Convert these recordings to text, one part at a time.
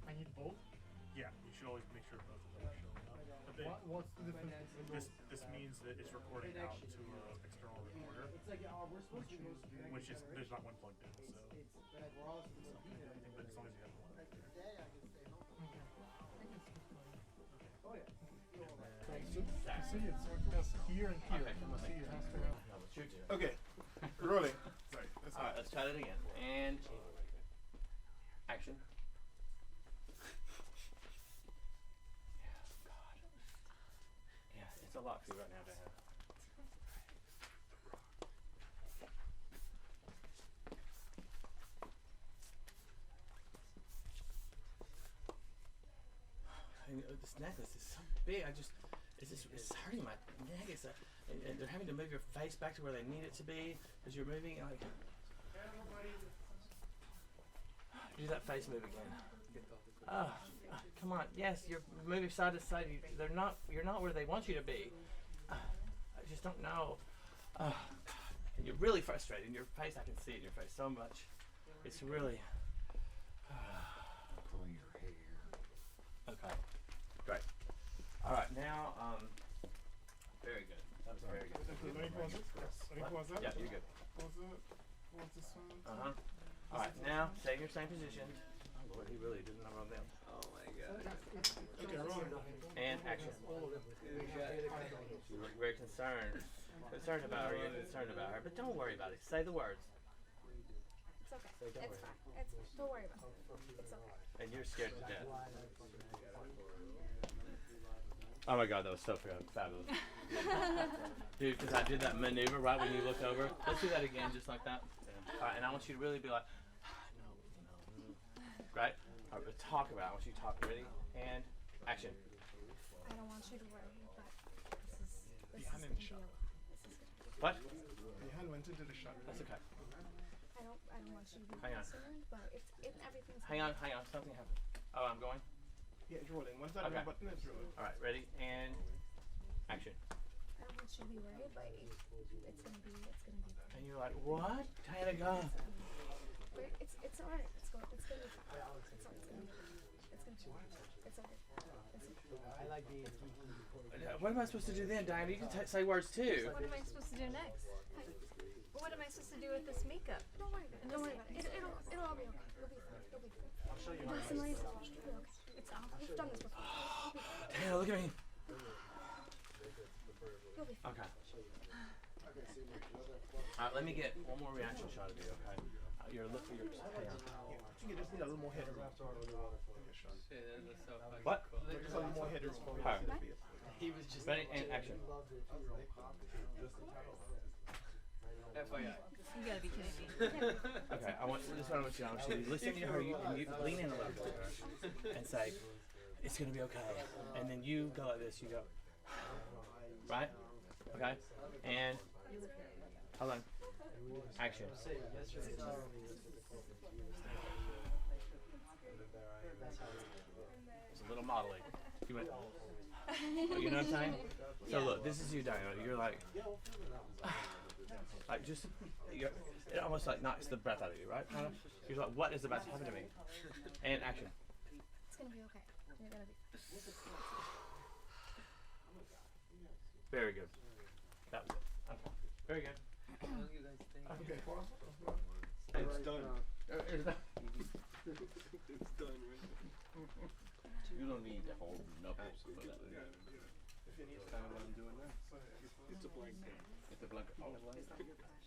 I need both. Yeah, you should always make sure both of them are showing up. But then What's the difference? this means that it's recording out to an external recorder, which is there's not one plugged in. So I think, but as long as you have one. See, it's just here and here. Okay, come on, See, it has to have. Shoot you. Okay, rolling. Sorry. That's All right, let's try that again. And action. Yeah, God. Yeah, it's a lot for you right now, Diana. This necklace is so big. It's hurting my neck. And they're having to move your face back to where they need it to be because you're moving like. Do that face move again. Oh, come on. Yes, you're moving side to side. You're not where they want you to be. I just don't know. And you're really frustrated. In your face, I can see it in your face so much. It's really. Pulling your hair. Okay. Great. All right. Now, very good. That was very good. Let me pause it. Let me pause it. Yeah, you're good. Pause it. Pause this one. All right. Now, stay in your same position. Oh Lord, he really didn't know on them. Oh my god. Okay, rolling. And action. You look very concerned. Concerned about her. You're concerned about her, but don't worry about it. Say the words. It's okay. Say don't It's worry. fine. Don't worry about it. It's okay. And you're scared to death. Oh my God, that was so fabulous. Dude, because I did that maneuver right when you looked over. Let's do that again, just like that. All right, and I want you to really be like, no. Right? All right, but talk about it. I want you to talk. Ready? And action. I don't want you to worry, but this is Behind gonna and be shot. What? The hand went into the shot. That's okay. I don't want you to be Hang on. concerned, but if everything's Hang on. Something happened. Oh, I'm going? Yeah, it's rolling. Once that Okay. button is rolling. All right, ready? And action. I don't want you to be worried, but it's gonna be And you're like, what? Diana, go. it's alright. It's gonna be fine. It's alright. It's gonna be it's okay. I like the What am I supposed to do then, Diana? You can say words too. What am I supposed to do next? What am I supposed to do with this makeup? Don't worry about it. Don't worry about it. It'll all be okay. It'll be fine. It'll be fine. I'll show you. It's off. We've done this before. Diana, look at me. You'll be fine. Okay. All right, let me get one more reaction shot of you, okay? Your look for your. Hang on. You just need a little more headroom. What? Just a little more headroom. All right. he was just Ready and action. FYI. You gotta be kidding me. Okay, I want this one. I want you to listen to her. You lean in a little bit and say, "It's gonna be okay." And then you go like this. You go, right? Okay. And hold on. Action. It's a little modeling. You went. You know what I'm saying? So look, this is you, Diana. You're like just, it almost like knocks the breath out of you, right? Kind of. You're like, what is about to happen to me? And action. It's gonna be okay. You're gonna be. Very good. That was it. Okay. Very good. Okay. It's done. It's done. It's done, right? You don't need the whole knuckles for that. That's kind of what I'm doing now. It's a blank thing. It's a blank. Oh,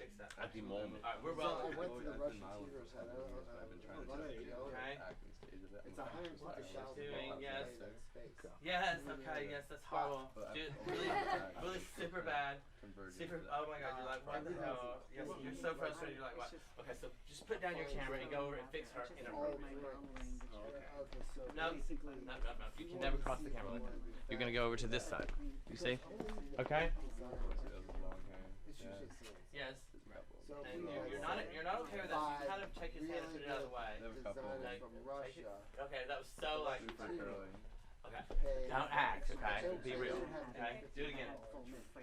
Fix that. at the moment. Alright, we're well. I went through the Russian heroes had I've been trying to Okay. acting stage of it. it's 150,000 Doing, yes. space. Yes, okay, yes, that's horrible. Dude, really super bad. Super, oh my god, you're like, what the hell? Yes, you're so frustrated, you're like, what? Okay, so just put down your camera and go over and fix her in a room. Okay, so No, basically, no. You can never cross the camera like that. You're gonna go over to this side. You see? Okay? it's usually six. Yes. So if And we you're had not okay with that. So you kind of take his hand and put it out of the way. designers from Take it. Russia. Okay, that was so like. Super curling. Okay. pay. Don't act, okay? So Be you real. have to Okay? Do it again.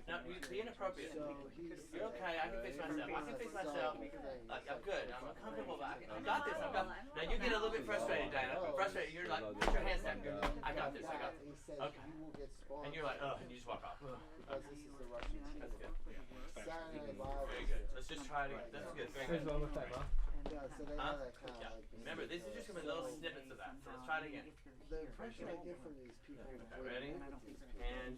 No, be inappropriate. So he's You're okay. I can fix myself. I can fix myself. I'm good. I'm uncomfortable. But I got this. I got. Now you get a little bit frustrated, Diana. Frustrated. You're like, put your hands down. I got this. I got this. He says Okay. you will get spawned. And you're like, oh, and you just walk off. Because this is the Russian team. That's good. Saturday Night Live. Very good. Let's just try it again. That's good. Very Who's good. wrong with that, Mom? Yeah, so they Huh? have that kind of Yeah. like. Remember, this is just gonna be little snippets of that. So let's try it again. The impression I get from these people. Okay, ready? And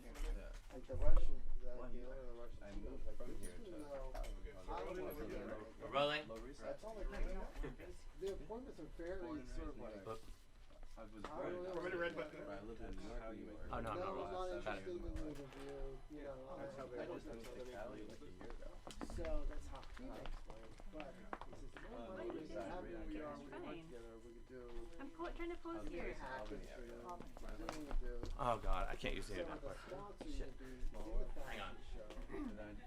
Like the Russian, the owner of the Russian I team. moved Like, from they here just to know how to do it. we're rolling. That's all they can do. The appointments are fairly sort of like. I was I don't know. Permanent red button. I lived in New York, New York. Oh, no, No, no, I'm not no. interested in the interview. You know, I I just moved to Cali like a year ago. So that's how he explains. But he says, no, What my are you name is doing? happy we are. We Fine. work together. We could do. I'm trying to pose here. Package for you. Then we could do. Oh God, I can't use So the the that part. sponsor Shit. would be in the Hang on. fashion show.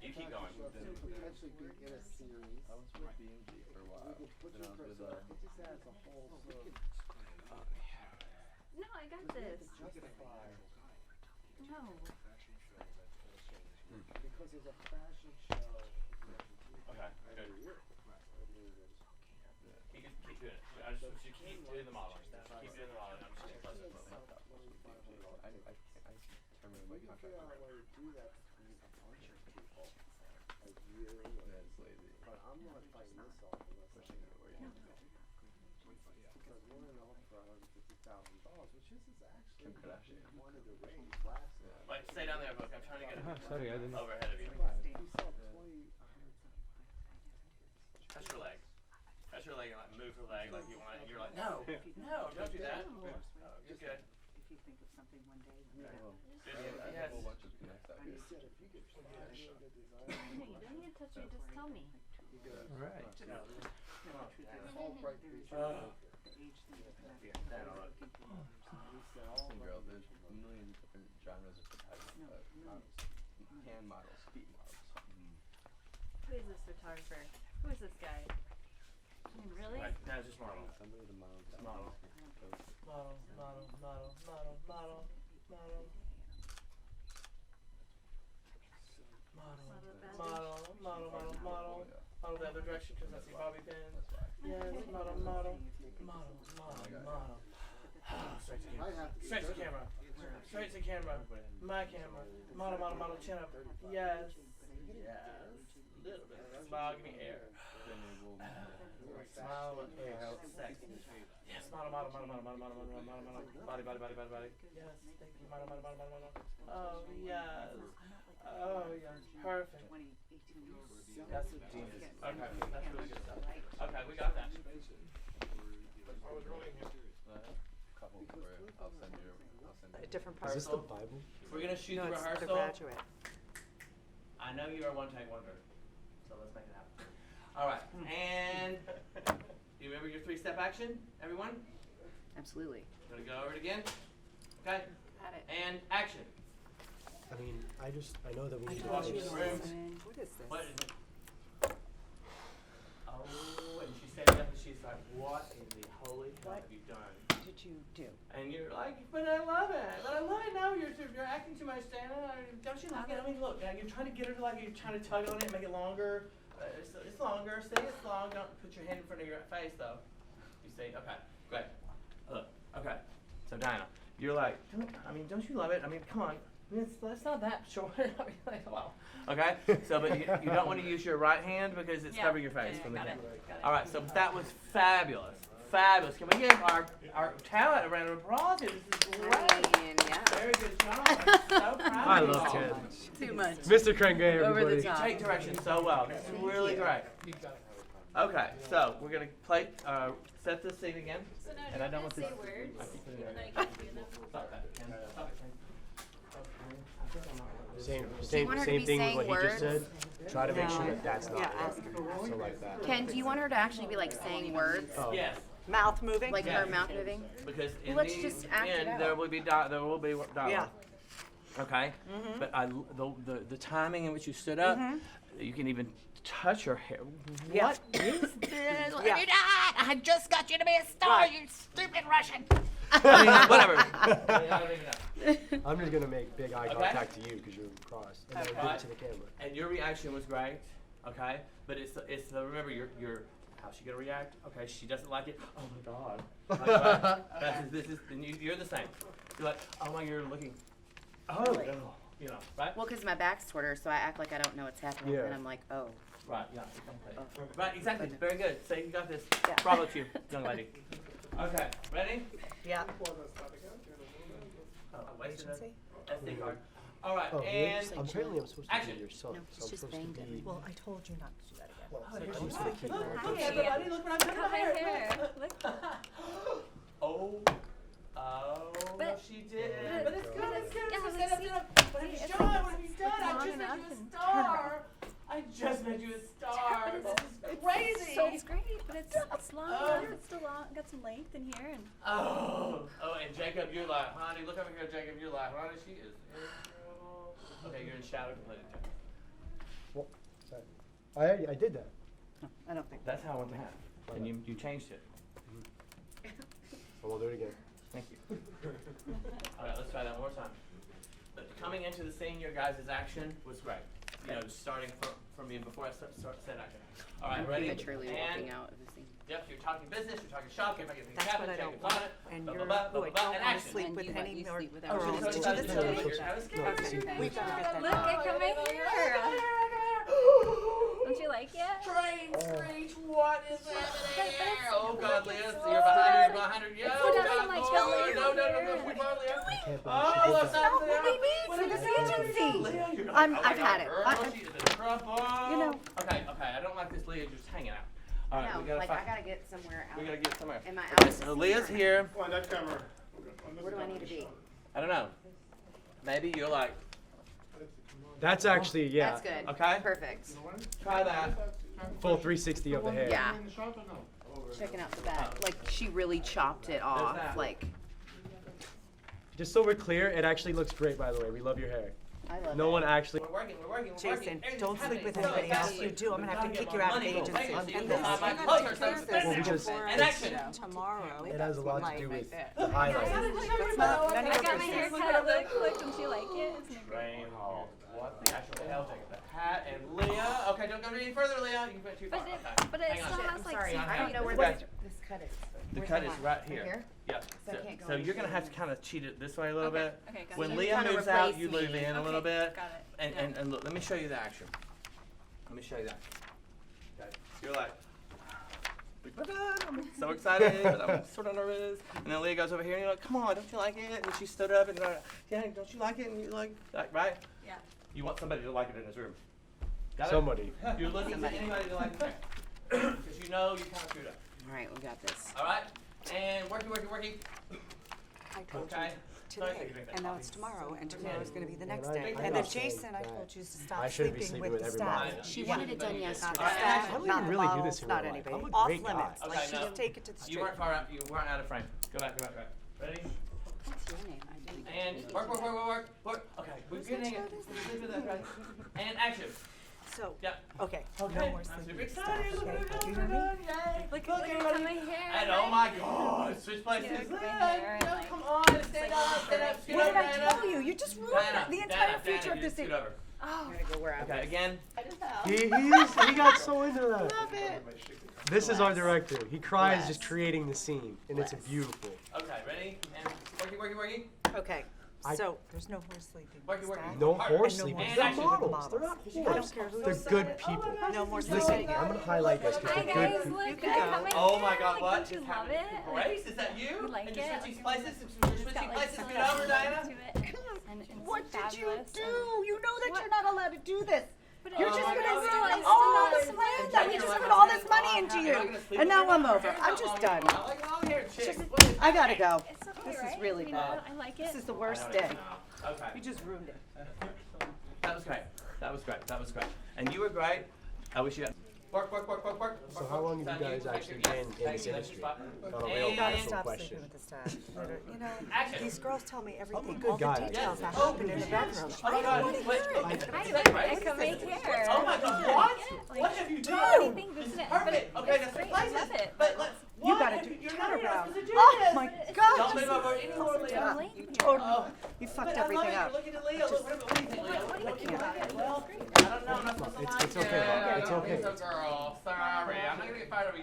You keep going. So it could potentially be in a series. I was with BMG for a while. We could put Then you I was for with, it just adds a whole sort of. No, I got We have this. to justify No. because there's a fashion show. Okay, good. every year. I believe it is. You can keep doing it. I just want you to keep doing the modeling. Keep doing the modeling. I'm just gonna close it. I terminated We my can figure out contract. a way to do that between a bunch of people. Like you, That's lazy. but I'm not fighting this off unless I Pushing it where you because we're in the hope for $150,000, which is actually Kim what Kardashian. we wanted to raise last year. Wait, stay down there, Book. I'm trying to get Sorry, I didn't. over ahead of you. We saw 100 Touch your leg. Touch your leg and like move her leg like you want it. You're like, no, no, don't do that. Oh, you're good. If you think of something one day. Well, Good. I have Yes. a whole bunch of connects out He here. said if you could find a really good designer, Hey, you don't need to touch me. Just tell me. you could Right. all bright features. Stand on it. He said all Listen, bright girl, there's millions of different genres of photography, models, hand models, feet models. Who is this photographer? Who is this guy? I mean, really? Right, now just model. Somebody with a model. Model. Model, model, model, model, model, model. Model, model, model, model. Model the other direction because I see bobby pins. Yes, model, model, model, model, model. Straight to I camera. have to Straight to camera. Straight to camera. My camera. Model, model, model, chin up. Yes. Yes. Little bit. Smile, give me air. Smile and air. Sexy. Yes, model, model, model, model, model, model, model, model, model. Body, body, body, body, body. Yes, thank you. Model, model, model, model, model. Oh, yes. Oh, yes. Perfect. That's what Jesus. Okay, that's really good stuff. Okay, we got that. I was rolling here. Couple for it. I'll send you. A different part. Is this the Bible? We're gonna shoot No, the it's the rehearsal. graduate. I know you are one take wonder, so let's make it happen. All right, and do you remember your three-step action, everyone? Absolutely. Gonna go over it again. Okay, Got it. and action. I mean, I know that we need to Walk do in the room. What is this? What is it? Oh, and she's standing up and she's like, "What in the holy hell have you done?" What did you do? And you're like, "But I love it. But I love it now. You're acting too much, Dana. Don't you like it? I mean, look, you're trying to get her to like, you're trying to tug on it, make it longer. It's longer. Say it's long. Don't put your hand in front of your face, though. You say, okay, great. Look, okay. So Dinah, you're like, don't you love it? I mean, come on. I mean, it's not that short. I mean, like, wow. Okay. So, but you don't want to use your right hand because it's covering your face from the camera. All right. So that was fabulous. Fabulous. Can we give our talent a round of applause? This is great. Yeah. Very good job. I'm so proud I of you love all. Ken. Too much. Mr. Krenge, Over the everybody. You top. take direction so well. This is really great. Okay, so we're gonna play, set the scene again. So now And I do don't you want have to say this- words? I keep putting it And then in. you can't do them. Stop that, Ken. Stop it, Ken. Same thing with what he just said. Try to make sure that that's not Yeah, there. ask her. So like that. Ken, do you want her to actually be like saying words? Oh. Yes, Mouth moving? Like Yeah. her mouth moving? because in let's the just act it end out. there will be dialogue. Yeah. Okay, but the timing in which you stood up, you can even touch her hair. Yeah. What is this? Yeah. I just got you to be a star, Right. you stupid Russian. I mean, whatever. I don't even know. I'm just gonna make big eye Okay. contact to you because you're across, and then give Alright. it to the camera. And your reaction was great, okay? But it's the remember your how's she gonna react? Okay, she doesn't like it. Oh my god. Right? This is and you're the same. You're like, oh my, you're looking. Oh Really? no, you know, right? Well, because my back's toward her, so I act like I don't know what's happening, Yeah. and I'm like, oh. Right, yeah, okay. Oh. Right, exactly. Very good. So you got this. Yeah. Bravo to you, young lady. Okay, ready? Yeah. Oh, I wasted Agency? a SD card. All right, Oh, and apparently I'm supposed to action. be your son, No, so he's I'm just supposed banged to it. be. Well, I told you not to do that again. Well, So I'm you're supposed supposed to to keep keep my her. Hey everybody, look what I'm doing. Cut my hair. Look. Oh, no, But- she did. but- But it's good. It's good. yeah, It's but good. see, What have you it's done? like- What have you it's done? I long just made enough you a and star. I just made you a star. But This is crazy. So it's great, but it's long Oh. enough. It's still long. Got some length in here, and Oh, and Jacob, you're like, honey, look over here, Jacob, you're like, honey, she is in trouble. Okay, you're in shadow completely, Jacob. Well, sorry. I did that. No, I don't think. That's how I want to have. And you changed it. And we'll do it again. Thank you. All right, let's try that one more time. But coming into the scene, your guys' action was great. You know, starting from you before I said action. All right, I'm ready? prematurely And walking out of the scene. yep, you're talking business, you're talking shop, if I get things That's happen, what I don't Jacob's on want. it, And blah, you're, blah, blah, who I blah, don't and want to action. sleep And with you let any you more sleep with girls. everyone. Did you do this No, today? you're kind of scared. No, see, We've got to get that look, done. I cut my hair. Don't you like it? Train screech, what is happening it's- here? Oh God, Liz, you're behind her, you're behind her. Yo, It's what God, I'm like, Lord, don't no, leave we've only I can't believe Oh, she did what's that. up, What do we need for this agency? Leah, you're like, I'm- oh my I've God, had it. girl, she is in trouble. You know. Okay, I don't like this Leah just hanging out. All right, No, we gotta like find. I gotta get somewhere out. We gotta get somewhere. Am I Okay, out? so Leah's here. Come on, that camera. Where do I need to be? I don't know. Maybe you're like, That's actually, yeah, That's good. Okay. Perfect. try that. full 360 of the hair. Yeah. In the shop or no? Checking out the back. Like she really chopped it off. that. Like Just so we're clear, it actually looks great, by the way. We love your hair. I love No it. one actually. We're working. Jason, Everything's don't sleep happening with so anybody else. fast. You do, I'm gonna have to We kick gotta you get out of more the money. agency. Thank you. And We'll this, have my you gotta clothes take are care of so this Well, we just- before And action. tomorrow. It has a lot to do with the Okay. highlight. That's not none I of your got my hair business. cut. Look, don't you like it? Isn't it great? Rain Hall. What the actual hell? Take the hat and Leah. Okay, don't go any further, Leah. You went too far. But it, Okay. but it Hang on. still has like Sorry, some I don't know where Okay. this cut is. The Where's cut the is line? right Right here. here? Yeah. So I can't go So any you're gonna have to further. kind of cheat it this way a little bit. Okay, got When it. Leah kinda moves out, replace you move me. in a little bit. Got it. And, Yeah. and look, let me show you the action. Let me show you that. Okay. You're like, I'm so excited, but I'm sort of nervous. And then Leah goes over here and you're like, come on, don't you like it? And she stood up and like, yeah, don't you like it? And you're like, right? Yeah. You want somebody to like it in his room. Got it? Somebody. You're looking for anybody to like it. Because you know you kind of screwed up. All right, we got this. All right? And working. I told you Okay. today, and now it's tomorrow, and tomorrow's gonna be the next I- day. I'm And not then saying Jason, I that told you to I stop shouldn't be sleeping sleeping with with the everybody. staff. She wanted it done yesterday. All right, Staff, I don't not even the really do models, this in not real life. anybody. I'm a Off great guy. limits. Okay, Like, she no. just take it to the You street. weren't far out. You weren't out of frame. Go back. Ready? What's your name? I didn't get And to meet work. you. Okay, we're getting it. Sleep with that, right? And action. So, Yep. okay, Okay. no more I'm sleeping super with staff, excited. Look okay? at Do you it. hear me? Yay. Look, Look, look at everybody. my hair. And right? oh my God, switch places. Yeah, look at my Yeah, hair and, no, like, come on, stand up, What did I tell you? You just ruined the entire future of this Scoot thing. over. Oh, I'm gonna go where I Okay, again. He got so into that. This is our director. He cries just creating the scene, and it's beautiful. Okay, ready? And working. Okay, I- so there's no more sleeping with Working. staff. No Hard. horse And no sleeping. more They're action. models. They're not I don't horse. care who They're said good it. people. No more Listen, sleeping. I'm gonna highlight this because hi they're guys, good people. look, You I can cut go. my Oh my hair. God, Like, what don't you is love happening? it? Grace, is that you? You like and you're it? switching places? It's Switching got, like, places? some Scoot over, Diana. to it. And it's What did you fabulous. do? You know that What? you're not allowed to do this. But You're Oh just my gonna God. ruin Still, all still this is. land And that we Jackie just likes put it all very this money long. into You're you. not gonna sleep And now with I'm me? over. Hair's I'm not just long done. anymore. I like long hair, chick. Just- What is I gotta go. It's okay, This is right? really You know, bad. I like it. This is the I worst know it day. is now. Okay. You just ruined it. That was great. And you were great. I wish you had. Work. So how long have you guys actually been in this industry? On a real You gotta personal stop question. sleeping with the staff. You know, Action. these girls tell me everything, good all the guy. details that Yes. happen in the bedroom. Oh my God. wanna Wait, hear it. I can make hair. Oh my God, what? What have you done? Anything This is but perfect. but Okay, it's that's great. the I places. love it. But let's. You what gotta have do You're not turnaround. supposed to do Oh this. my Don't gosh. move over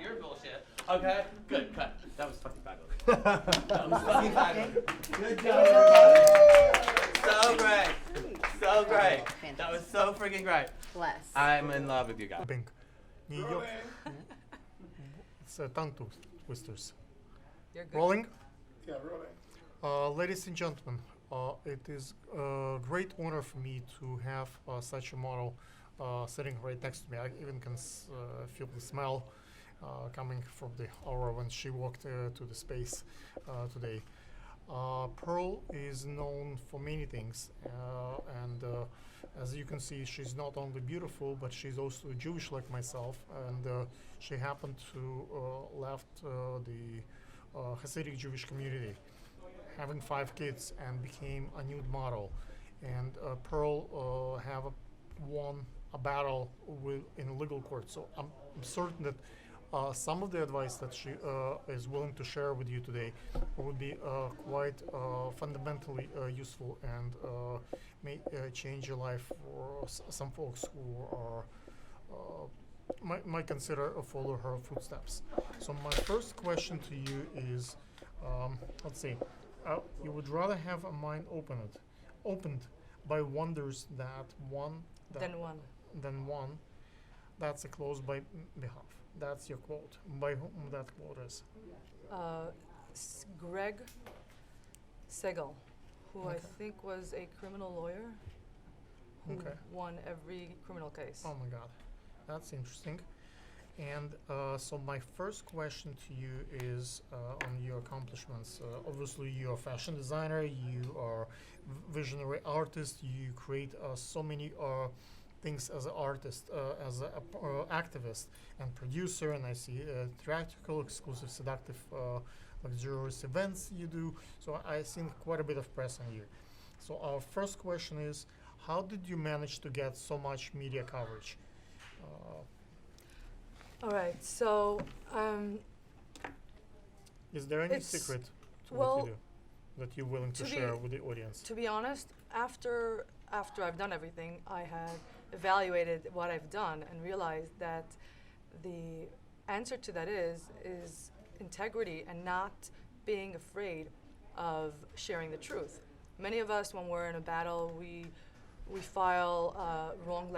your bullshit. Okay? Good, cut. That was fucking fabulous. That was fucking fabulous. Good job. So great. So great. That was so freaking great. Bless. I'm in love with you guys. Pink. New York. It's tongue twisters. You're good. Rolling. Yeah, rolling. Ladies and gentlemen, it is a great honor for me to have such a model sitting right next to me. I even can feel the smell coming from the aura when she walked to the space today. Pearl is known for many things, and as you can see, she's not only beautiful, but she's also Jewish like myself, and she happened to left the Hasidic Jewish community, having 5 kids, and became a nude model. And Pearl won a battle in legal court. So I'm certain that some of the advice that she is willing to share with you today would be quite fundamentally useful and may change your life for some folks who are might consider follow her footsteps. So my first question to you is, let's see, you would rather have a mind opened by wonders than one that's a close by behalf. That's your quote. By whom that quote is? Greg Segel, who I Okay. think was a criminal lawyer who Okay. won every criminal case. Oh my God, that's interesting. And so my first question to you is on your accomplishments. Obviously, you're a fashion designer. You are visionary artist. You create so many things as an artist, as an activist and producer. And I see theatrical, exclusive, seductive, luxurious events you do. So I've seen quite a bit of press on you. So our first question is, how did you manage to get so much media coverage? All right, so Is there any It's- secret to well, what you do that you're willing to to be- share with the audience? to be honest, after I've done everything, I had evaluated what I've done and realized that the answer to that is integrity and not being afraid of sharing the truth. Many of us, when we're in a battle, we file wrong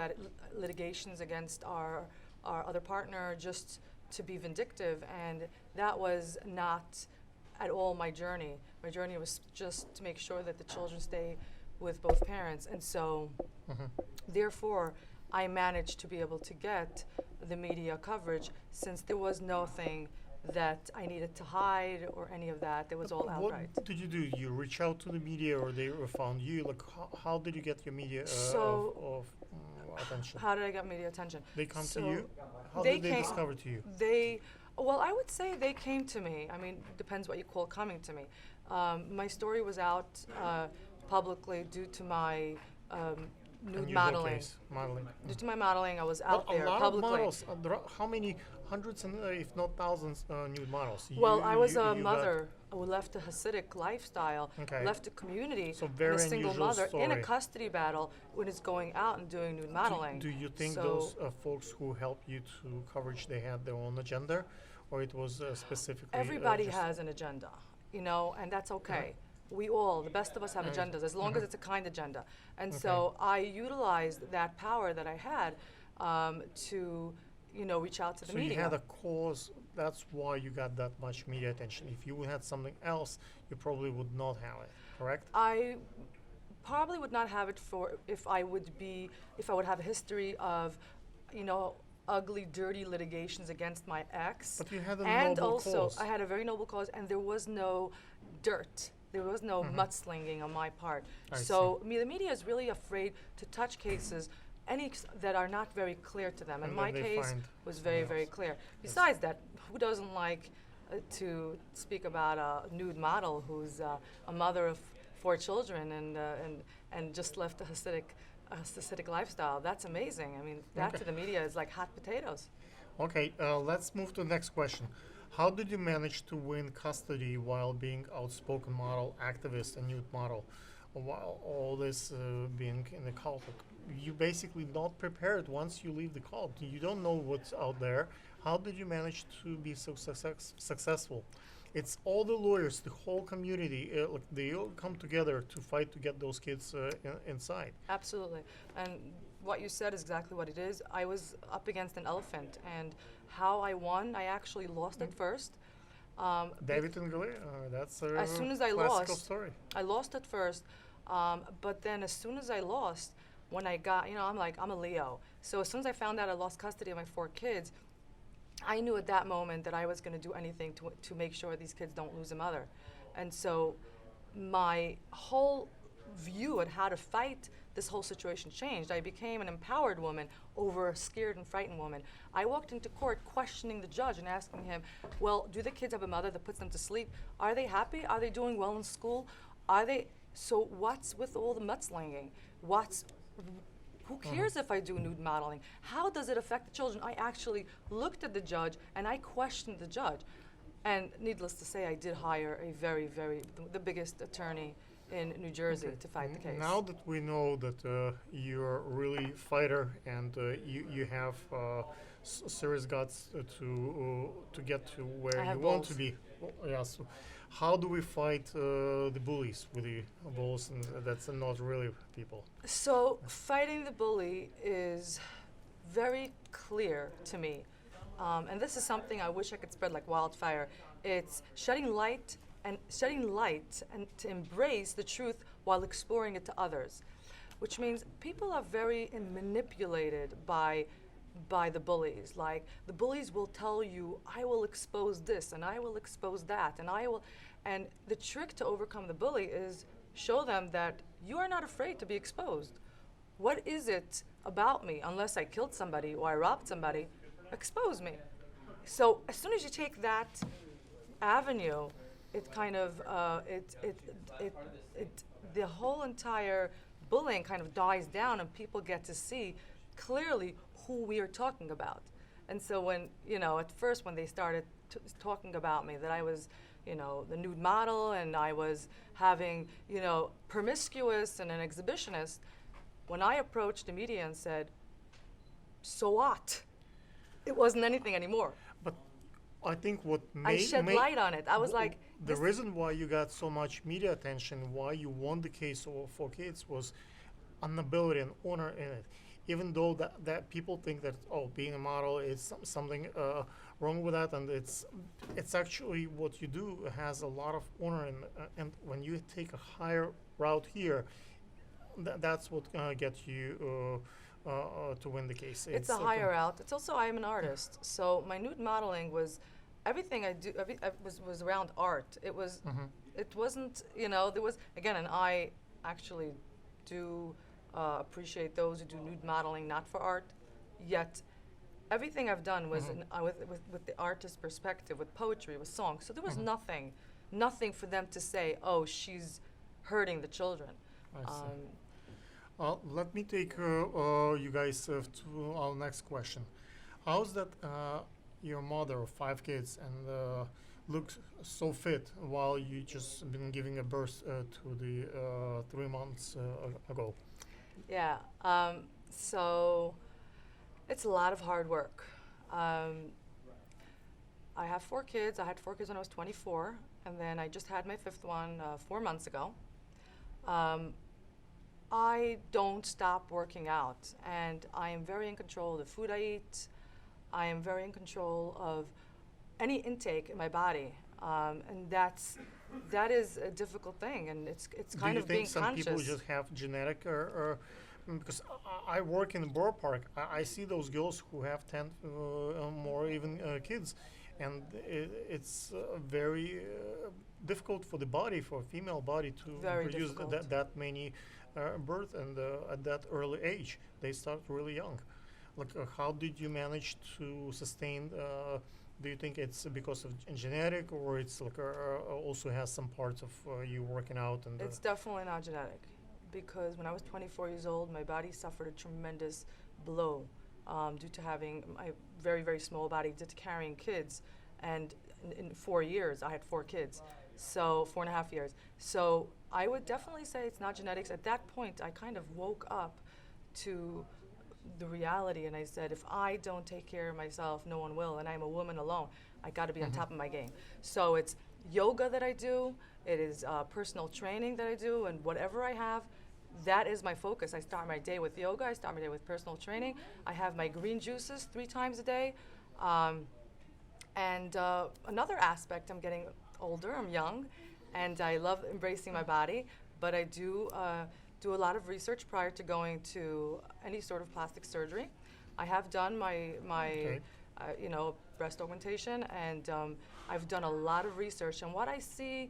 litigations against our other partner just to be vindictive, and that was not at all my journey. My journey was just to make sure that the children stay with both parents, and so therefore I managed to be able to get the media coverage since there was nothing that I needed to hide or any of that. It was all outright. What did you do? You reach out to the media, or they found you? Like, how did you get your media attention? How did I get media attention? They come So to you? How they did they came- discover to you? Well, I would say they came to me. I mean, depends what you call coming to me. My story was out publicly due to my nude Unusual modeling. case, modeling. Due to my modeling, I was out But there a lot publicly. of models. There are how many hundreds and if not thousands nude models? Well, I was a you mother who left a Hasidic lifestyle, Okay. left a community, So and very a single unusual mother in a story. custody battle when it's going out and doing nude modeling. Do you think So those folks who helped you to coverage, they had their own agenda, or it was specifically? everybody just- has an agenda, you know, and that's okay. We all, the best of us, have agendas, as long as it's a kind agenda. And so I utilized that power that I had to, you know, reach out to the So media. you had a cause. That's why you got that much media attention. If you had something else, you probably would not have it. Correct? I probably would not have it if I would have a history of, you know, ugly, dirty litigations against my ex. But you had a And noble also, cause. I had a very noble cause, and there was no dirt. There was no mudslinging on my part. I So the media is really afraid to touch cases that are not very clear to them. And And my then they case find was very, very clear. Besides that, who doesn't like to speak about a nude model who's a mother of 4 children and just left a Hasidic lifestyle? That's amazing. I mean, that Okay. to the media is like hot potatoes. Okay, let's move to the next question. How did you manage to win custody while being outspoken model, activist, and nude model, while all this being in the cult? You basically not prepared once you leave the cult. You don't know what's out there. How did you manage to be so successful? It's all the lawyers, the whole community, like they all come together to fight to get those kids inside. Absolutely. And what you said is exactly what it is. I was up against an elephant, and how I won, I actually lost at first. David and Goliath, that's a As soon as I classical lost, story. I lost at first, but then as soon as I lost, when I got, I'm a Leo. So as soon as I found out I lost custody of my 4 kids, I knew at that moment that I was going to do anything to make sure these kids don't lose a mother. And so my whole view at how to fight this whole situation changed. I became an empowered woman over a scared and frightened woman. I walked into court questioning the judge and asking him, well, do the kids have a mother that puts them to sleep? Are they happy? Are they doing well in school? So what's with all the mudslinging? Who cares if I do nude modeling? How does it affect the children? I actually looked at the judge and I questioned the judge. And needless to say, I did hire a the biggest attorney in New Jersey to fight the case. Now that we know that you're really fighter and you have serious guts to get to where I you have want to balls. be, so how do we fight the bullies with the balls? And that's not really people. So fighting the bully is very clear to me. And this is something I wish I could spread like wildfire. It's shedding light and to embrace the truth while exploring it to others, which means people are very manipulated by the bullies. Like the bullies will tell you, I will expose this and I will expose that and the trick to overcome the bully is show them that you are not afraid to be exposed. What is it about me? Unless I killed somebody or I robbed somebody, expose me. So as soon as you take that avenue, it kind of the whole entire bullying kind of dies down, and people get to see clearly who we are talking about. And so when at first when they started talking about me that I was the nude model and I was having promiscuous and an exhibitionist, when I approached the media and said, so what? It wasn't anything anymore. But I think what I shed light on it. I was like, the reason why you got so much media attention, why you won the case for kids, was an ability and honor in it. Even though that people think that being a model is something wrong with that, and it's actually what you do has a lot of honor in, and when you take a higher route here, that's what gets you to win the case. It's a higher route. It's also I am an artist, so my nude modeling was everything I do. Was around art. It was. It wasn't. There was again, and I actually do. Appreciate those who do nude modeling not for art, yet everything I've done was with the artist's perspective, with poetry, with song. So there was nothing for them to say, oh, she's hurting the children. I see. Let me take you guys to our next question. How's that your mother of 5 kids and looked so fit while you just been giving a birth to the 3 months ago? Yeah, so it's a lot of hard work. I have 4 kids. I had 4 kids when I was 24, and then I just had my 5th one 4 months ago. I don't stop working out, and I am very in control of the food I eat. I am very in control of any intake in my body, and that is a difficult thing, and it's kind of being conscious. Do you think some people just have genetic or because I work in a borough park, I see those girls who have 10 more even kids, and it's very difficult for the body, for a female body to produce that many birth, and at that early age they start really young. Like how did you manage to sustain? Do you think it's because of genetic, or it's like also has some parts of you working out? And it's definitely not genetic, because when I was 24 years old, my body suffered a tremendous blow due to having my very small body, due to carrying kids, and in 4 years I had 4 kids, so 4.5 years. So I would definitely say it's not genetics. At that point, I kind of woke up to the reality, and I said, if I don't take care of myself, no one will, and I'm a woman alone. I got to be on top of my game. So it's yoga that I do, it is personal training that I do, and whatever I have, that is my focus. I start my day with yoga, I start my day with personal training. I have my green juices 3 times a day. And another aspect, I'm getting older, I'm young, and I love embracing my body, but I do do a lot of research prior to going to any sort of plastic surgery. I have done my you know, breast augmentation, and I've done a lot of research. And what I see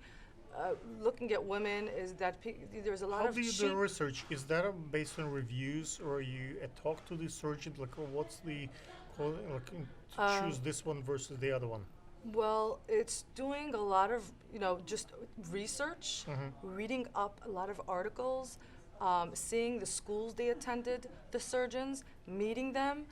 looking at women is that there's a lot How of do you cheap do research? Is that based on reviews, or you talk to the surgeon? Like, what's the to choose this one versus the other one? Well, it's doing a lot of, you know, just research, reading up a lot of articles, seeing the schools they attended, the surgeons, meeting them,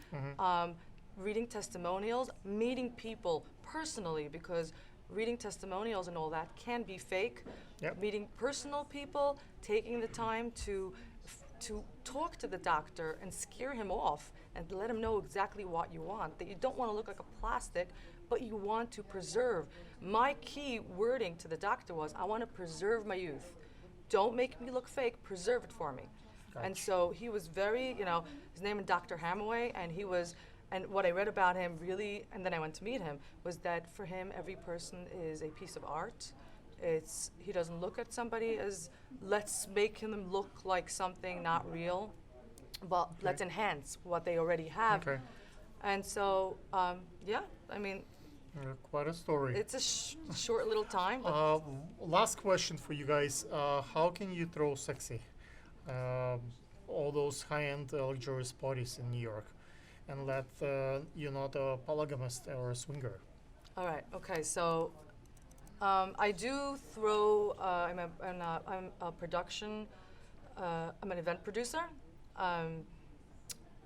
reading testimonials, meeting people personally, because reading testimonials and all that can be fake. Yep. Meeting personal people, taking the time to talk to the doctor and scare him off and let him know exactly what you want, that you don't want to look like a plastic, but you want to preserve. My key wording to the doctor was, I want to preserve my youth. Don't make me look fake, preserve it for me. And so he was very, you know, his name is Dr. Hamaway, and he was, and what I read about him really, and then I went to meet him, was that for him, every person is a piece of art. He doesn't look at somebody as, let's make him look like something not real, but let's enhance what they already have. Okay. And so, yeah, I mean, Quite a story. it's a short little time, but Last question for you guys. How can you throw sexy? All those high-end luxurious parties in New York, and that you're not a polygamist or a swinger. all right, okay, so I do throw, I'm a production, I'm an event producer.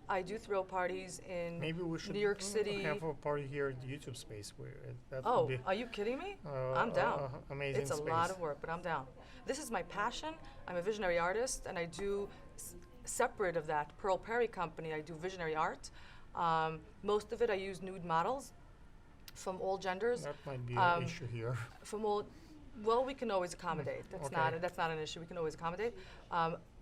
I do throw parties in Maybe we should New York City. have a party here in the YouTube space where that Oh, would be are you kidding me? I'm down. amazing It's a space. lot of work, but I'm down. This is my passion. I'm a visionary artist, and I do, separate of that, Pearl Perry Company, I do visionary art. Most of it I use nude models from all genders. That might be an issue here. From all, well, we can always accommodate. That's Okay. not an issue. We can always accommodate.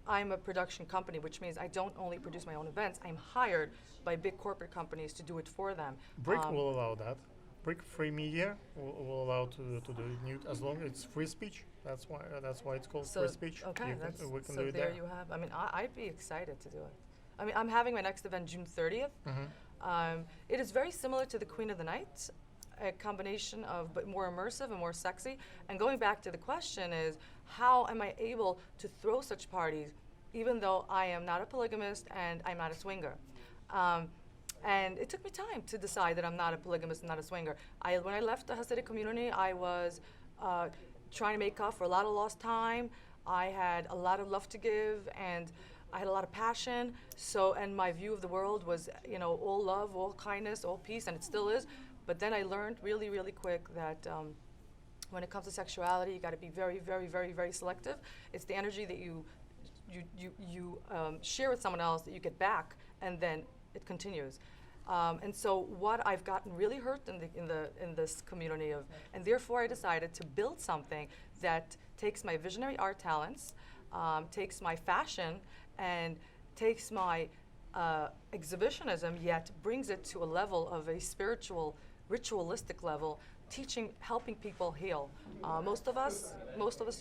I'm a production company, which means I don't only produce my own events. I'm hired by big corporate companies to do it for them. Brick will allow that. Brick Free Media will allow to do nude as long as it's free speech. That's why it's called free speech. Okay, You can- we can so do it there there. you have. I mean, I'd be excited to do it. I mean, I'm having my next event June 30th. It is very similar to the Queen of the Night, a combination of, but more immersive and more sexy. And going back to the question is, how am I able to throw such parties, even though I am not a polygamist and I'm not a swinger? And it took me time to decide that I'm not a polygamist and not a swinger. When I left the Hasidic community, I was trying to make up for a lot of lost time. I had a lot of love to give, and I had a lot of passion. So, and my view of the world was, you know, all love, all kindness, all peace, and it still is. But then I learned really, really quick that when it comes to sexuality, you got to be very, very, very, very selective. It's the energy that you share with someone else that you get back, and then it continues. And so what I've gotten really hurt in this community of, and therefore I decided to build something that takes my visionary art talents, takes my fashion, and takes my exhibitionism, yet brings it to a level of a spiritual, ritualistic level, helping people heal. Most of us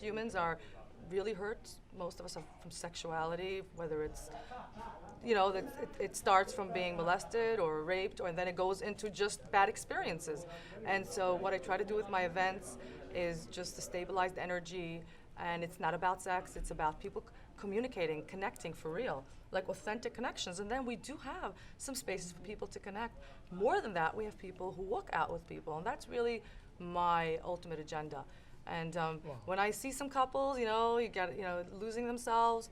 humans are really hurt. Most of us are from sexuality, whether it's, you know, that it starts from being molested or raped, and then it goes into just bad experiences. And so what I try to do with my events is just to stabilize the energy, and it's not about sex, it's about people communicating, connecting for real, like authentic connections. And then we do have some spaces for people to connect. More than that, we have people who walk out with people, and that's really my ultimate agenda. And when I see some couples, you know, losing themselves,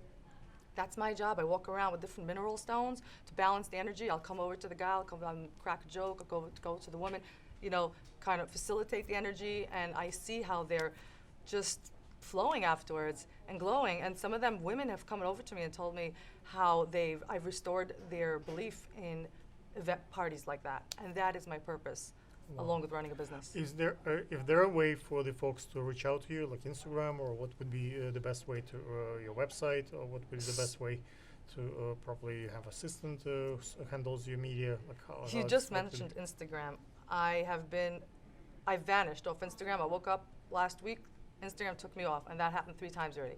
that's my job. I walk around with different mineral stones to balance the energy. I'll come over to the guy, I'll come crack a joke, I'll go to the woman, you know, kind of facilitate the energy, and I see how they're just flowing afterwards and glowing. And some of them, women, have come over to me and told me how I've restored their belief in event parties like that. And that is my purpose, along with running a business. Is there a way for the folks to reach out to you, like Instagram, or what would be the best way to your website, or what would be the best way to probably have assistant handles your media? Like You just mentioned Instagram. I vanished off Instagram. I woke up last week, Instagram took me off, and that happened 3 times already.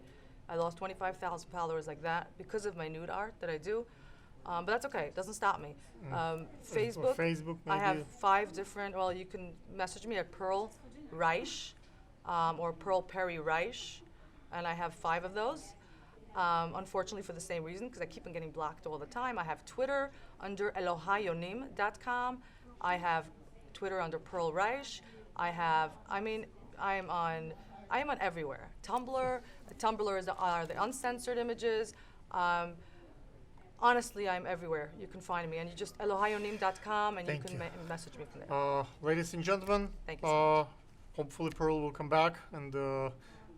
I lost 25,000 followers like that because of my nude art that I do. But that's okay. It doesn't stop me. Facebook. Facebook, I have maybe? 5 different. Well, you can message me at Pearl Reich or Pearl Perry Reich, and I have 5 of those. Unfortunately, for the same reason, because I keep on getting blocked all the time. I have Twitter under elohayonim.com. I have Twitter under Pearl Reich. I am on everywhere. Tumblr. Tumblr are the uncensored images. Honestly, I'm everywhere. You can find me, and you just elohayonim.com, and Thank you can you. message me from there. Ladies and gentlemen, Thank you so much. hopefully Pearl will come back, and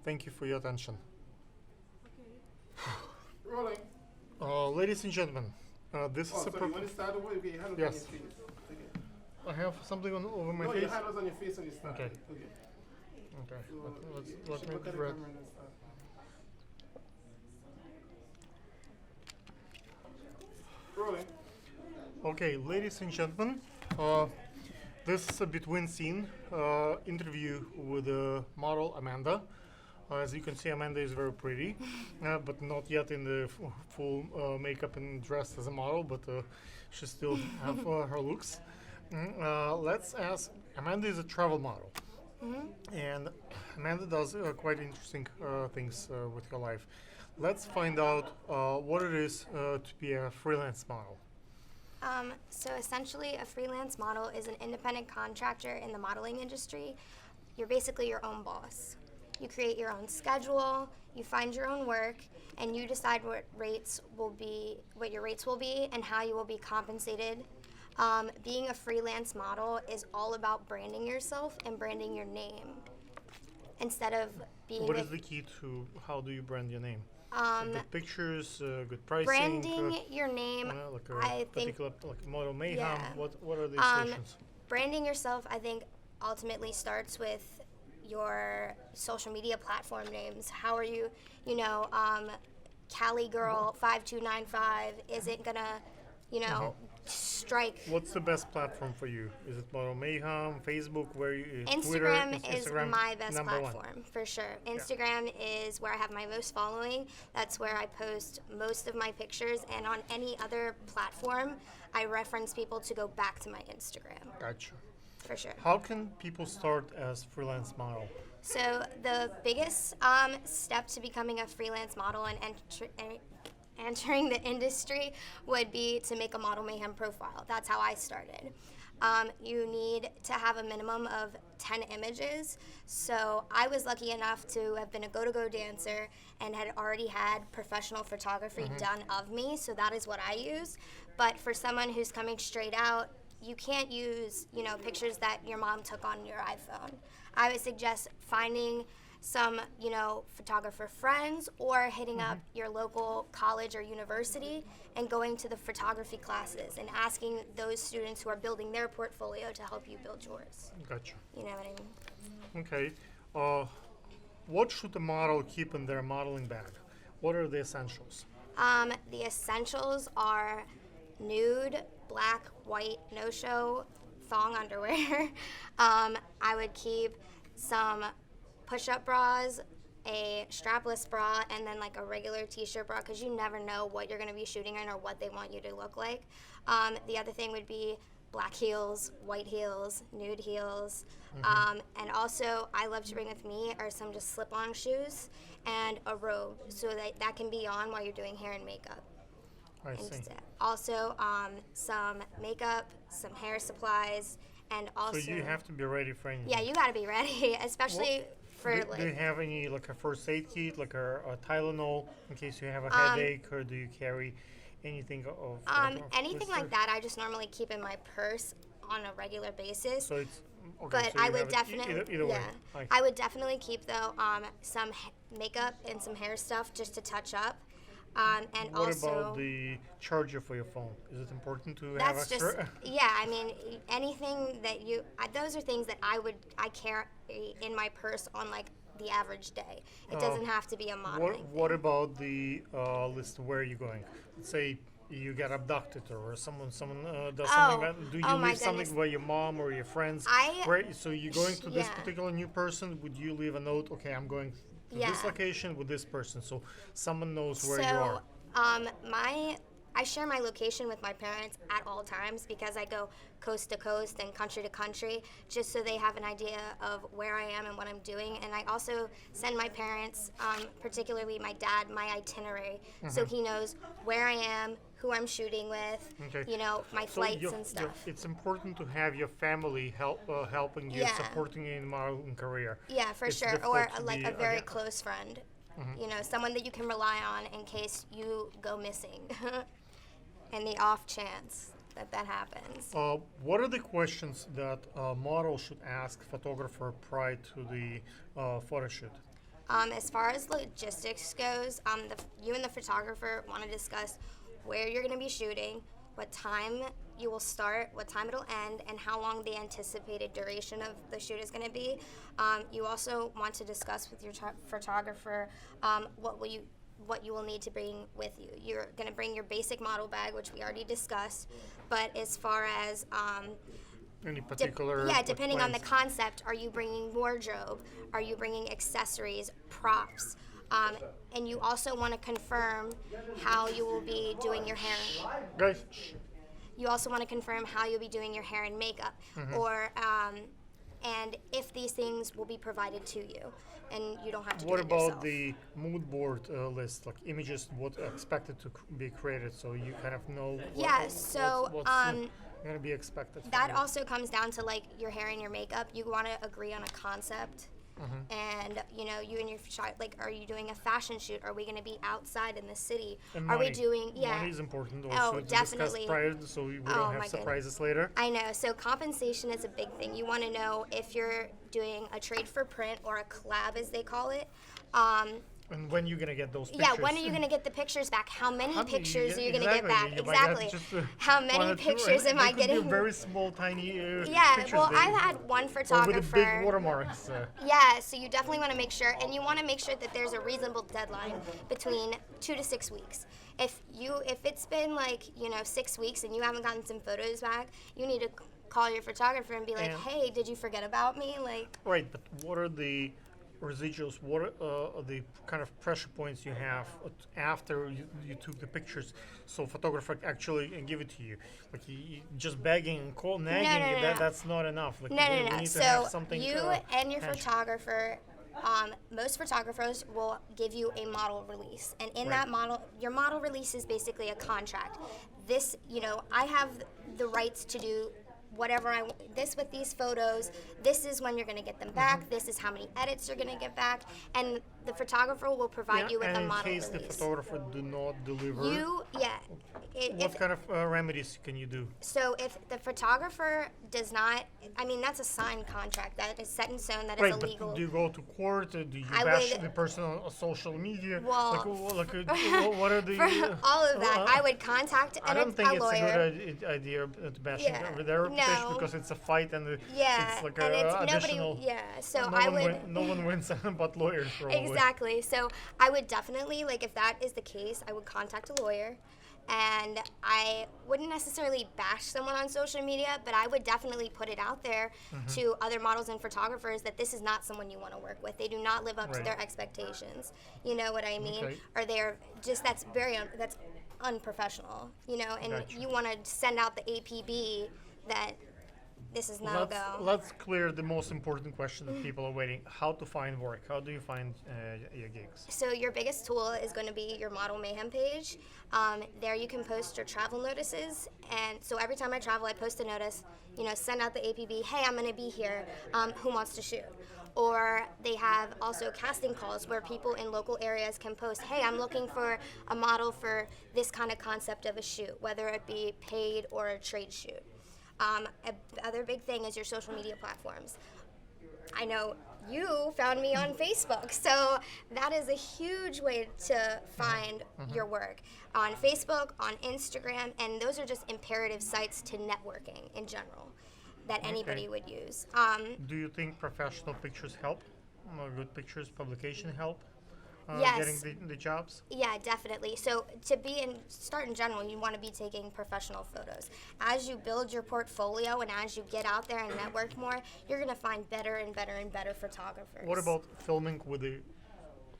thank you for your attention. Rolling. Ladies and gentlemen, this is a So you want to start over? Okay, your hand was Yes. on your face. Okay. I have something over my No, face. your hand was on your face when you started. Okay. Okay. Okay. So Let's you let should me look at the read. camera and then start. Rolling. Okay, ladies and gentlemen, this is a between scene interview with model Amanda. As you can see, Amanda is very pretty, but not yet in the full makeup and dressed as a model, but she still have her looks. Let's ask, Amanda is a travel model, and Amanda does quite interesting things with her life. Let's find out what it is to be a freelance model. So essentially, a freelance model is an independent contractor in the modeling industry. You're basically your own boss. You create your own schedule, you find your own work, and you decide what your rates will be, and how you will be compensated. Being a freelance model is all about branding yourself and branding your name, instead of being. What is the key to how do you brand your name? Good pictures, good pricing. Branding your name, like a I think. particular like Model Mayhem. Yeah. What are the solutions? Branding yourself, I think, ultimately starts with your social media platform names. How are you, Cali Girl 5295 isn't gonna, strike. What's the best platform for you? Is it Model Mayhem, Facebook, Twitter? Instagram is Instagram my best number platform, one. for sure. Instagram is where I have my most following. That's where I post most of my pictures. And on any other platform, I reference people to go back to my Instagram, Gotcha. for sure. How can people start as freelance model? So the biggest step to becoming a freelance model and entering the industry would be to make a Model Mayhem profile. That's how I started. You need to have a minimum of 10 images. So I was lucky enough to have been a go-to-go dancer and had already had professional photography done of me, so that is what I use. But for someone who's coming straight out, you can't use, pictures that your mom took on your iPhone. I would suggest finding some, photographer friends, or hitting up your local college or university and going to the photography classes and asking those students who are building their portfolio to help you build yours. Gotcha. You know what I mean? Okay. What should a model keep in their modeling bag? What are the essentials? The essentials are nude, black, white, no-show, thong underwear. I would keep some push-up bras, a strapless bra, and then like a regular t-shirt bra, because you never know what you're going to be shooting in or what they want you to look like. The other thing would be black heels, white heels, nude heels. And also, I love to bring with me are some just slip-on shoes and a robe, so that can be on while you're doing hair and makeup. I see. Also, some makeup, some hair supplies, and also. So you have to be ready for anything. Yeah, you got to be ready, especially for Do you like. have any like a first aid kit, like a Tylenol, in case you have a headache, or do you carry anything of? Anything like that, I just normally keep in my purse on a regular basis. So it's Okay, But so I you would have it definitely, either way. yeah, I I would definitely keep though some makeup and some hair stuff just to touch up, and What also about the charger for your phone? Is it important to have that's just extra? yeah. I mean, anything that those are things that I carry in my purse on like the average day. It doesn't have to be a modeling. What about the list? Where are you going? Let's say you get abducted or someone does something bad. Do you oh my leave something goodness. by your mom or your friends? So you're going to this yeah. particular new person. Would you leave a note? Okay, I'm going to Yeah. this location with this person, so someone knows where you So, are. I share my location with my parents at all times because I go coast to coast and country to country just so they have an idea of where I am and what I'm doing. And I also send my parents, particularly my dad, my itinerary so he knows where I am, who I'm shooting with, Okay. you know, my So flights and stuff. it's important to have your family helping you, Yeah. supporting you in modeling career. Yeah, for It's sure. difficult Or to like be a very again- close friend. You know, someone that you can rely on in case you go missing. In the off chance that happens. What are the questions that a model should ask photographer prior to the photo shoot? As far as logistics goes, you and the photographer want to discuss where you're going to be shooting, what time you will start, what time it'll end, and how long the anticipated duration of the shoot is going to be. You also want to discuss with your photographer what you will need to bring with you. You're going to bring your basic model bag, which we already discussed, but as far as Any particular? depending on the plans? concept, are you bringing wardrobe? Are you bringing accessories, props? And you also want to confirm how you will be doing your hair. Guys, You also want to confirm how you'll be doing your hair and makeup, or and if these things will be provided to you, and you don't have to what do it about yourself. the mood board list, like images, what are expected to be created, so you kind of know Yeah, so, what's going to be expected from That you? also comes down to like your hair and your makeup. You want to agree on a concept. And you know, you and your shot, like, are you doing a fashion shoot? Are we going to be outside in the city? And Are we money. doing Money is important also Oh, to discuss definitely. prior, so we Oh, don't my have goodness. surprises later. I know. So compensation is a big thing. You want to know if you're doing a trade for print or a collab, as they call it. And when you're gonna get those pictures? Yeah, when are you going to get the pictures back? How many How many- pictures are you yeah, going to get back? You might have Exactly. just, How one many or two, pictures and am I they could be getting? very small, tiny Yeah, pictures. well, they- I've had one or photographer. with the big watermarks. Yeah, so you definitely want to make sure, and you want to make sure that there's a reasonable deadline between 2 to 6 weeks. If it's been like 6 weeks and you haven't gotten some photos back, you need to call your photographer and be like, And- hey, did you forget about me? Like, Right, but what are the residuals? What are the kind of pressure points you have after you took the pictures, so photographer actually give it to you? Like you just begging and nagging, no. that's not enough. Like no. we need So to have something. you and your tangible. photographer. Most photographers will give you a model release, and in Right. that model, your model release is basically a contract. This, I have the rights to do whatever this with these photos. This is when you're going to get them back. Mm-hmm. This is how many edits you're going to get back, and the photographer will provide you with and a in model case the release. photographer do not deliver, If what kind of remedies can you do? So if the photographer does not, I mean, that's a signed contract. That is set in stone. That is Right, illegal. but do you go to court? Do you I bash would- the person on social media? Well, What are the... For all of that, I would contact I don't think a it's lawyer. a good idea to bash Yeah, their reputation no. because it's a fight and Yeah, it's like and it's additional... nobody. Yeah, so no I one would. no one wins but lawyers probably. Exactly. So I would definitely, like, if that is the case, I would contact a lawyer. And I wouldn't necessarily bash someone on social media, but I would definitely put it out there to other models and photographers that this is not someone you want to work with. They do not live up to Right. their expectations. You know what I mean? Okay. Or they're just, that's that's unprofessional, and Gotcha. you want to send out the APB that this is no go. Let's clear the most important question that people are waiting. How to find work? How do you find your gigs? So your biggest tool is going to be your Model Mayhem page. There you can post your travel notices, and so every time I travel, I post a notice. Send out the APB. Hey, I'm going to be here. Who wants to shoot? Or they have also casting calls where people in local areas can post, hey, I'm looking for a model for this kind of concept of a shoot, whether it be paid or a trade shoot. The other big thing is your social media platforms. I know you found me on Facebook, so that is a huge way to find your work on Facebook, on Instagram, and those are just imperative sites to networking in general that anybody would use. Do you think professional pictures help? Good pictures, publication help? Yes. Getting the jobs? Yeah, definitely. So start in general, you want to be taking professional photos. As you build your portfolio and as you get out there and network more, you're going to find better and better and better photographers. What about filming with the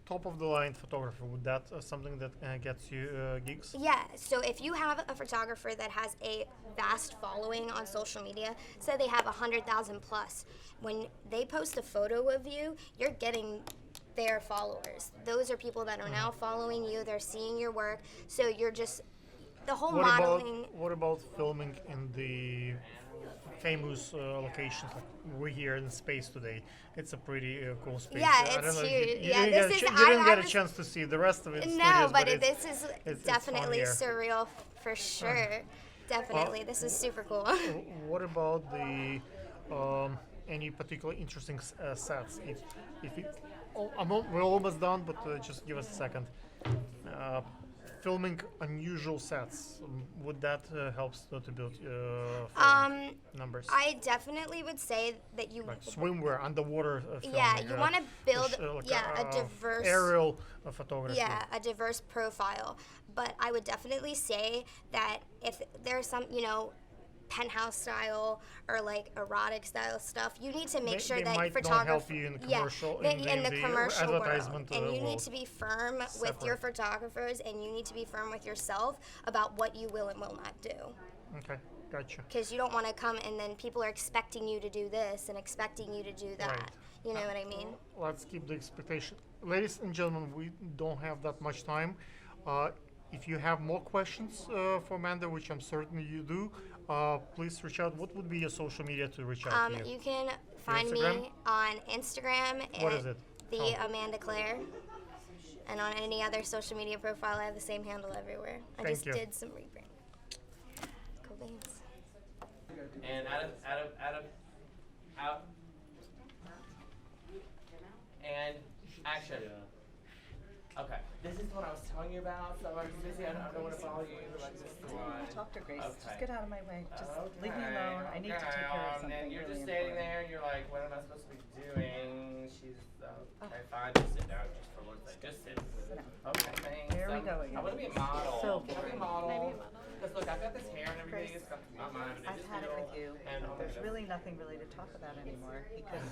top of the line photographer? Would that something that gets you gigs? Yeah, so if you have a photographer that has a vast following on social media, say they have 100,000 plus, when they post a photo of you, you're getting their followers. Those are people that are now following you, they're seeing your work, so you're just, the whole modeling. What about filming in the famous locations like we're here in space today? It's a pretty cool space. Yeah, I don't it's know if huge. You Yeah, didn't this get, is- you didn't I get a was- chance to see the rest of it. No, but it's, this is it's definitely fun here. surreal for sure. Definitely, this is super cool. What about the any particular interesting sets? If it, we're almost done, but just give us a second. Filming unusual sets, would that help to build numbers? I definitely would say that you. Like swimwear, underwater filming. Yeah, you want to build like a diverse aerial photography. Yeah, a diverse profile. But I would definitely say that if there's some, penthouse style or like erotic style stuff, you need to make sure they that might not photography. help you in commercial, in the commercial advertisement world, and you need world. to be firm with your photographers, and you need to be firm with yourself about what you will and will not do. Okay, gotcha. Because you don't want to come and then people are expecting you to do this and expecting you to do that. Right. You know what I mean? Let's keep the expectation. Ladies and gentlemen, we don't have that much time. If you have more questions for Amanda, which I'm certain you do, please reach out. What would be your social media to reach out to you? You can find Instagram? me on Instagram What at is it? the Amanda Claire. And on any other social media profile, I have the same handle everywhere. I Thank just you. did some rebrand. Cool beans. And out. And action. Okay. This is the one I was telling you about, so I'm busy. I don't want to follow you, but like this is the one. Talk to Grace. Okay. Just get out of my way. Just Okay, leave me alone. I need to take care of something And you're really just standing important. there, and you're like, what am I supposed to be doing? She's okay, fine. Just sit down, just for one second. Just sit. Okay, thanks. There we go again. I want to be a model. So Can I be a model? Because look, I've got this hair and everything. Grace, It's got not mine, but I've it's had it with you. And There's really nothing really to talk about anymore because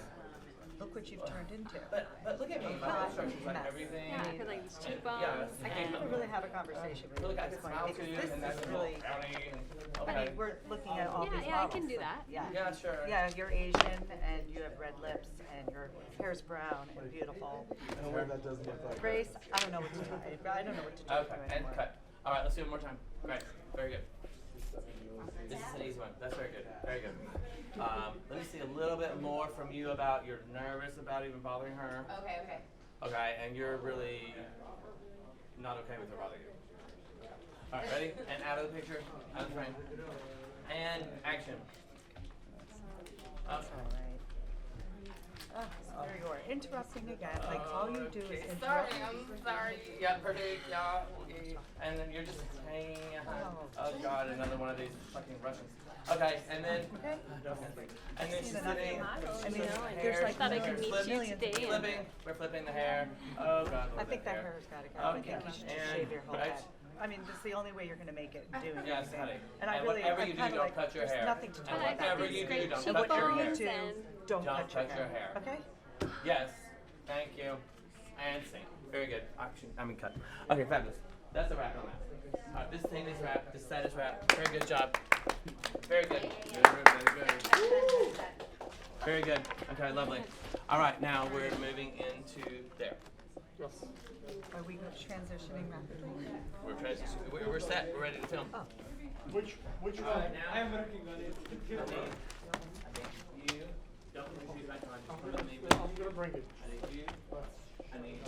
look what you've turned into. But look at me. My Hot structure's like mess. everything. Yeah, I feel like these cheekbones. Yeah, I can't really have a conversation with you Look, I at can this point smile to because you, this and that's is really. brownie. I Okay. mean, we're looking at all these Yeah, I models. can do so- that. Yeah. Yeah, sure. Yeah, you're Asian and you have red lips and your hair's brown and beautiful. In a way that doesn't look like Grace, I don't know what to do. I don't know what to do with Okay, you and anymore. cut. All right, let's do it one more time. Great, very good. This is an easy one. That's very good. Very good. Let me see a little bit more from you about you're nervous about even bothering her. Okay. Okay, and you're really not okay with her bothering you. All right, ready? And out of the picture, out of the frame. And action. That's all right. Oh, there you are, interrupting again. Like all you do is interrupt. Sorry, I'm sorry. Yeah, perfect. Yeah. Okay. And then you're just hanging. Oh God, another one of these fucking Russians. Okay, and then. Okay. And then she's enough sitting. I mean, hair, there's like thought I could meet you millions of today. people. Flipping. We're flipping the hair. Oh God. I think that hair's gotta go. I think you should just shave your whole right. head. I mean, this is the only way you're gonna make it doing Yes, anything. honey. And I And really, whatever I'm you do, kinda don't like, cut your there's hair. nothing to And talk I like about. whatever you do, great don't So cut your whatever hair. you do, and- don't Don't cut your touch your hair. hair. Okay? Yes. Thank you. And sing. Very good. Action. I mean, cut. Okay, fabulous. That's a wrap on that. All right, this thing is wrapped. This set is wrapped. Very good job. Very good. Very good. Very good. Okay, lovely. All right, now we're moving into there. Yes. Are we transitioning rapidly? We're set. We're ready to film. Which one? Now I'm working on it. I need you. Don't confuse my time. Just put me with. I'm gonna bring it. I need you. I need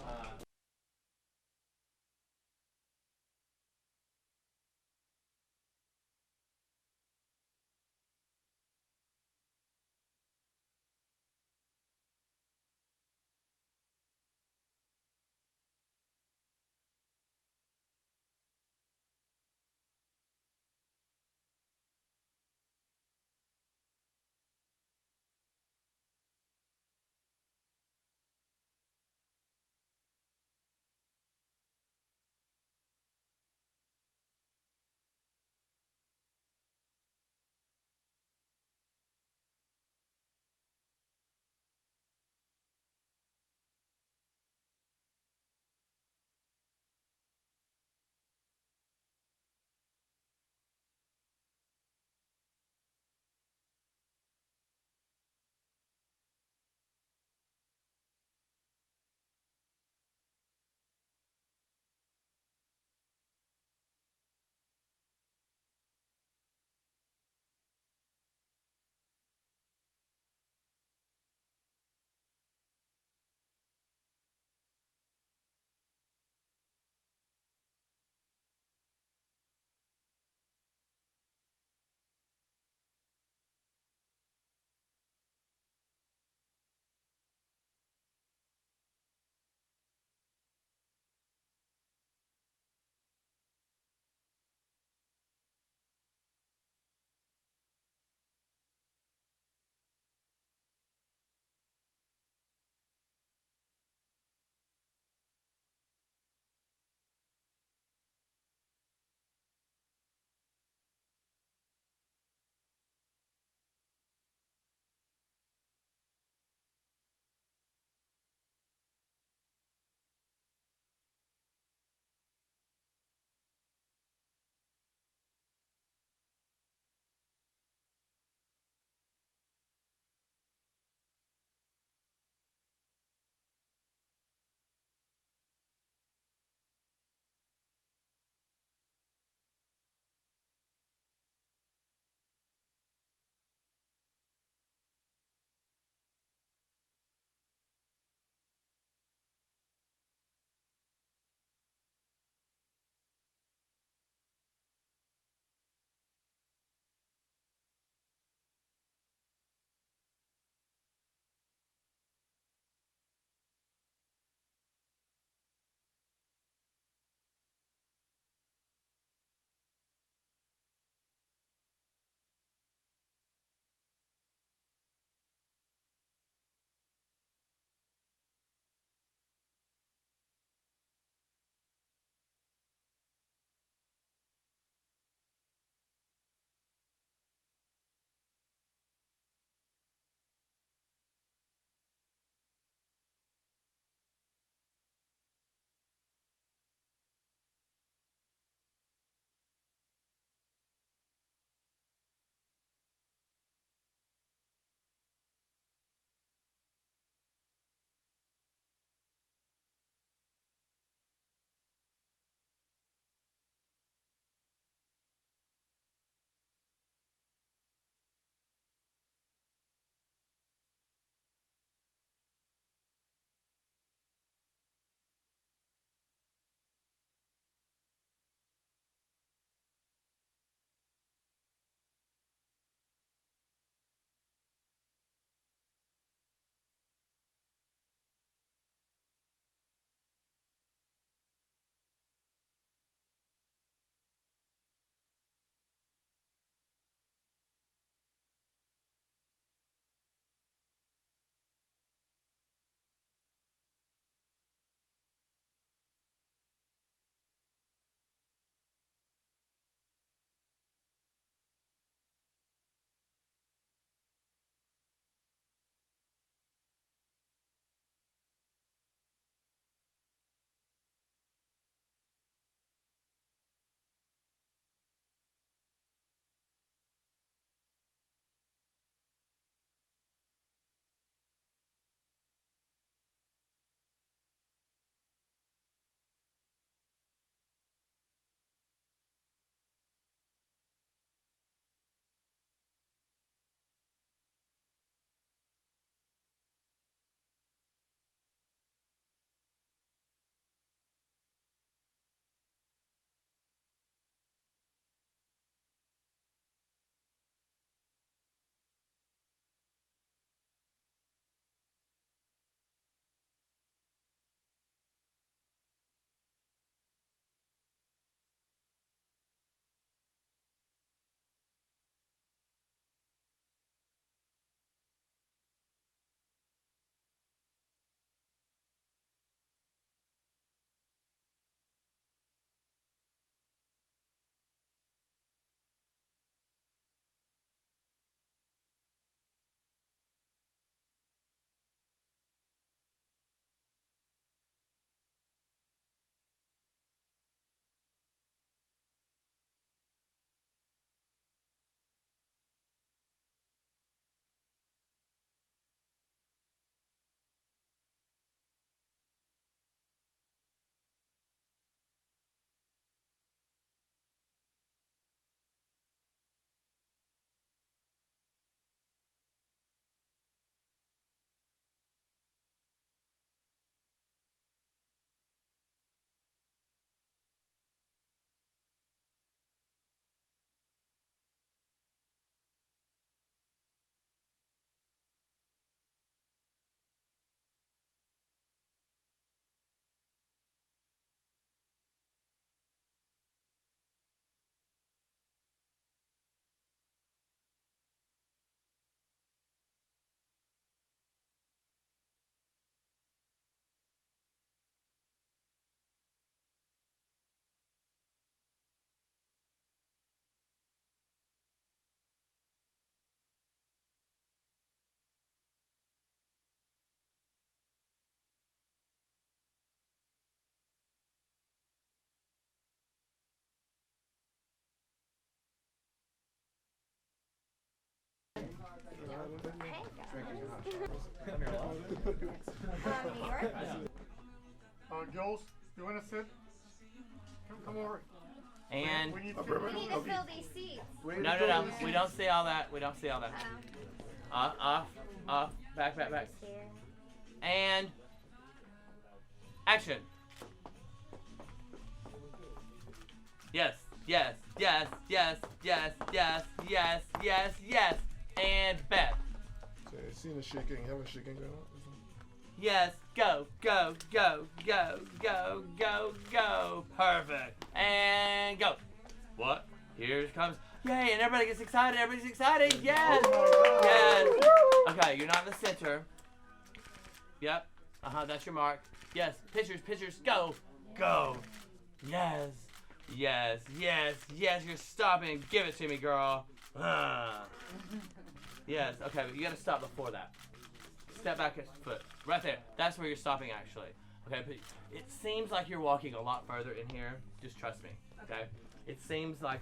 New York. Girls, you wanna sit? Come over. And We need We need to fill these seats. no. We don't see all that. We don't see all that. Off. Back. And action. Yes. And Beth. So you seen the shaking, having shaking going on? Yes, go. Perfect. And go. What? Here comes. Yay, and everybody gets excited. Everybody's excited. Yes. Yes. Okay, you're not in the center. Yep. That's your mark. Yes. Pictures. Go. Yes. You're stopping. Give it to me, girl. Yes. Okay, but you gotta stop before that. Step back a foot. Right there. That's where you're stopping, actually. Okay, but it seems like you're walking a lot further in here. Just trust me. Okay. It seems like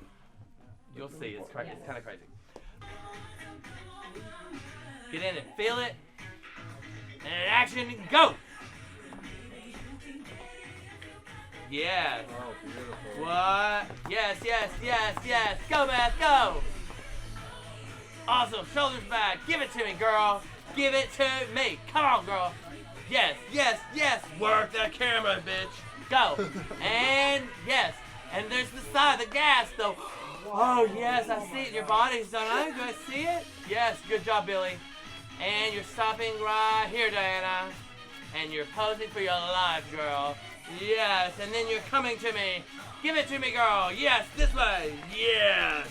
you'll see. It's kind of crazy. Get in it. Feel it. And action. Go. Yes. Oh, beautiful. What? Yes. Go, Beth, go. Awesome. Shoulders back. Give it to me, girl. Give it to me. Come on, girl. Yes. Work that camera, bitch. Go. And yes. And there's the side, the gas, though. Oh, yes, I see it. Your body's done. Do I see it? Yes. Good job, Billy. And you're stopping right here, Diana. And you're posing for your life, girl. Yes, and then you're coming to me. Give it to me, girl. Yes, this way. Yes.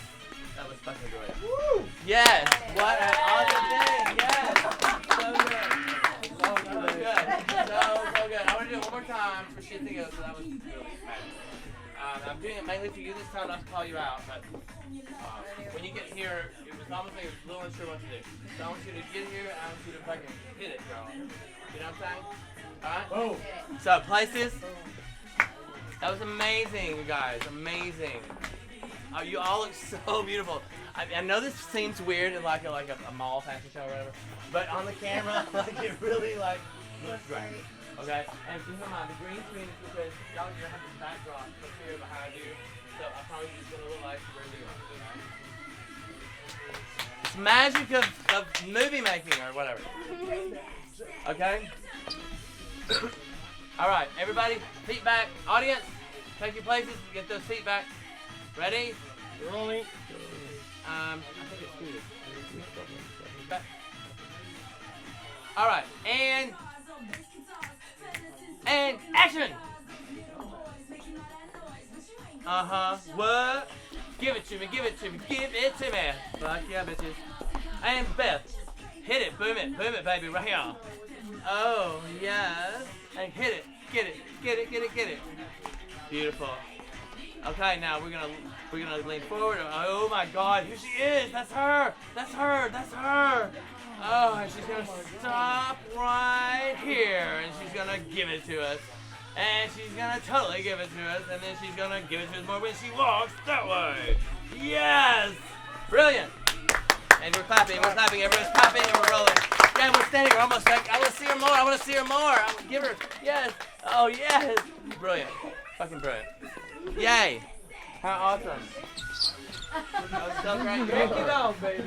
That was fucking great. Woo! Yes. What an awesome thing. Yes. So good. So good. I want to do it one more time for shits and giggles. So that was really fabulous. I'm doing it mainly for you this time, not to call you out, but when you get here, it was almost like I was a little unsure what to do. So I want you to get here, and I want you to fucking hit it, girl. You know what I'm saying? Alright? Oh. So, places. That was amazing, you guys. Amazing. You all look so beautiful. I know this seems weird in like a mall fashion show or whatever, but on the camera, it really looks great. Okay? And keep in mind, the green screen is because y'all are gonna have this backdrop here behind you, so I probably just gonna look like where you are. It's magic of movie making or whatever. Okay? Alright, everybody, feet back. Audience, take your places, get those feet back. Ready? Rolling. I think it's good. Back. Alright, and action! What? Give it to me. Fuck yeah, bitches. And Beth, hit it, boom it, baby, right here. Oh, yes. And hit it. Get it. Beautiful. Okay, now we're gonna lean forward. Oh my God, here she is. That's her. Oh, and she's gonna stop right here, and she's gonna give it to us. And she's gonna totally give it to us, and then she's gonna give it to us more when she walks that way. Yes! Brilliant. And we're clapping, everyone's clapping, and we're rolling. Yeah, we're standing, we're almost like, I want to see her more. I'm gonna give her, yes. Oh, yes. Brilliant. Fucking brilliant. Yay. How awesome. That was so great. Break it out, baby.